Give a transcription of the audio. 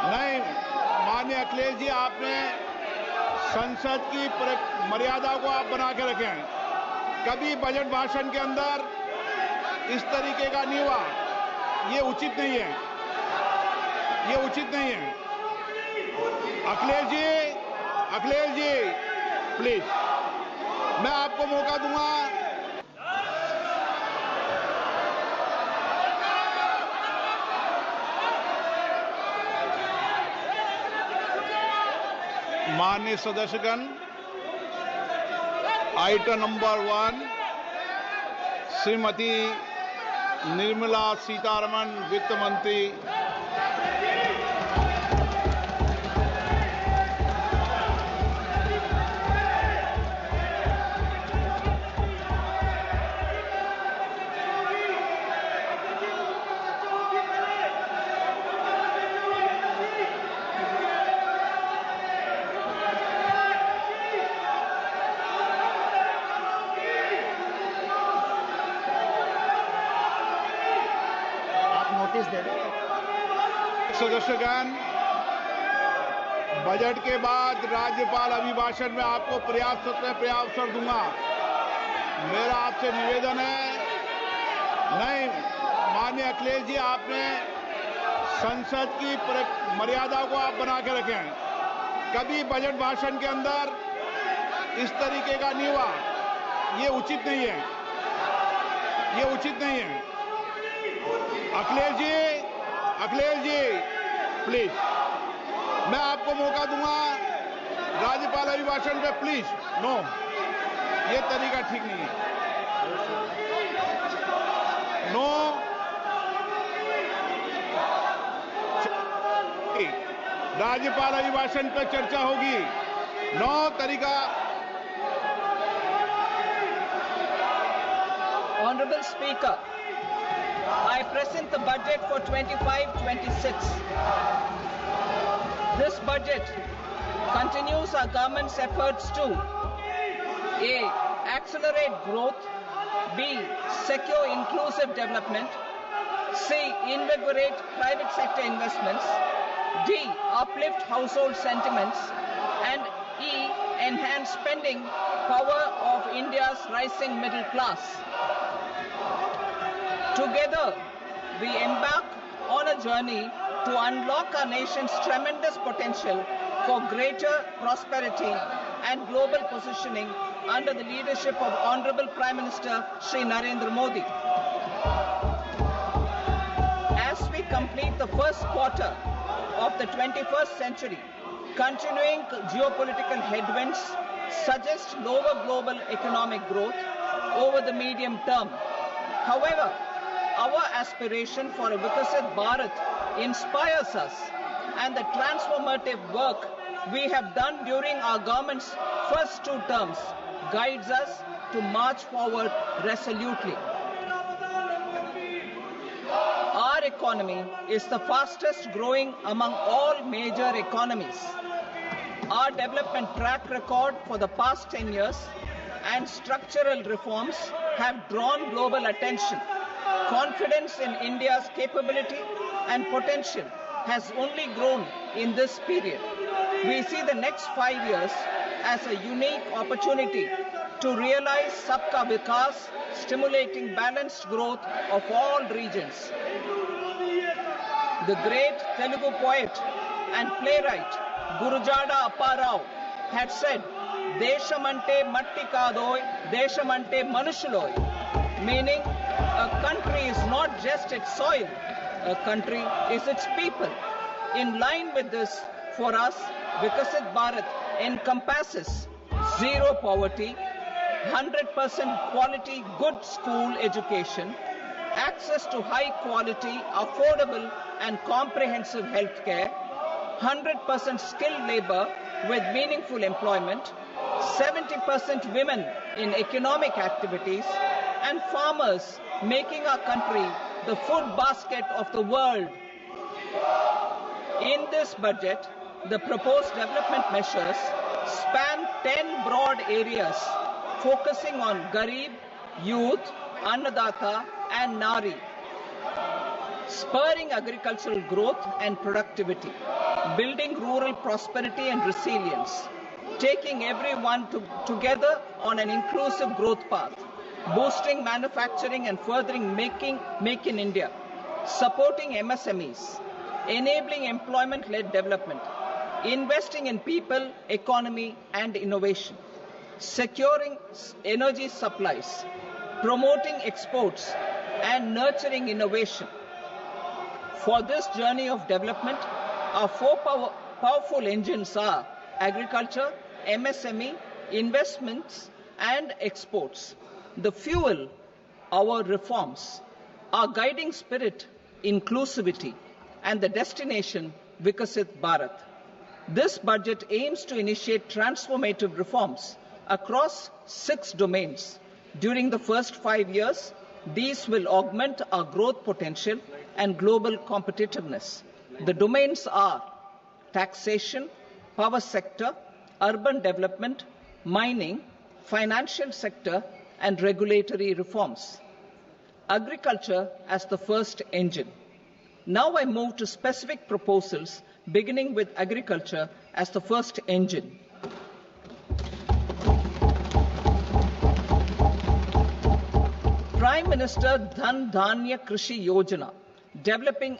नहीं, माननीय अखिलेश जी, आपने संसद की मर्यादा को आप बना के रखे हैं। कभी बजट भाषण के अंदर इस तरीके का नहीं हुआ। ये उचित नहीं है, ये उचित नहीं है। अखिलेश जी प्लीज, मैं आपको मौका दूंगा। माननीय सदस्यगण, आइटम नंबर 1 श्रीमती निर्मला सीतारमण वित्त मंत्री सदस्यगण, बजट के बाद राज्यपाल अभिभाषण में आपको पर्याप्त दूंगा। मेरा आपसे निवेदन है। नहीं, माननीय अखिलेश जी, आपने संसद की मर्यादा को आप बना के रखे हैं। कभी बजट भाषण के अंदर इस तरीके का नहीं हुआ। ये उचित नहीं है, ये उचित नहीं है। अखिलेश जी प्लीज, मैं आपको मौका दूंगा राज्यपाल अभिभाषण पे। प्लीज नो, ये तरीका ठीक नहीं है। नो, राज्यपाल अभिभाषण पे चर्चा होगी। नो तरीका। Honorable Speaker, I present the budget for 25-26. This budget continues our government's efforts to A. Accelerate growth, B. Secure inclusive development, C. Invigorate private sector investments, D. Uplift household sentiments, and E. Enhance spending power of India's rising middle class. Together, we embark on a journey to unlock our nation's tremendous potential for greater prosperity and global positioning under the leadership of Honorable Prime Minister Shri Narendra Modi. As we complete the first quarter of the 21st century, continuing geopolitical headwinds suggest lower global economic growth over the medium term. However, our aspiration for a Vikasit Bharat inspires us, and the transformative work we have done during our government's first 2 terms guides us to march forward resolutely. Our economy is the fastest growing among all major economies. Our development track record for the past 10 years and structural reforms have drawn global attention. Confidence in India's capability and potential has only grown in this period. We see the next 5 years as a unique opportunity to realize Sabka Vikas, stimulating balanced growth of all regions. The great Telugu poet and playwright Gurujada Apparao had said, "Deshamante matti kadoy, deshamante manushuloy," meaning a country is not just its soil, a country is its people. In line with this, for us, Vikasit Bharat encompasses zero poverty, 100% quality good school education, access to high quality, affordable and comprehensive health care, 100% skilled labor with meaningful employment, 70% women in economic activities, and farmers making our country the food basket of the world. In this budget, the proposed development measures span 10 broad areas focusing on Garib, youth, Annadata and Nari, spurring agricultural growth and productivity, building rural prosperity and resilience, taking everyone together on an inclusive growth path, boosting manufacturing and furthering Make in India, supporting MSMEs, enabling employment-led development, investing in people, economy and innovation, securing energy supplies, promoting exports and nurturing innovation. For this journey of development, our four powerful engines are agriculture, MSME, investments and exports. The fuel, our reforms, our guiding spirit, inclusivity, and the destination, Vikasit Bharat. This budget aims to initiate transformative reforms across 6 domains. During the first 5 years, these will augment our growth potential and global competitiveness. The domains are taxation, power sector, urban development, mining, financial sector, and regulatory reforms. Agriculture as the first engine. Now I move to specific proposals, beginning with agriculture as the first engine. Prime Minister Dhan Dhanya Krishi Yojana, developing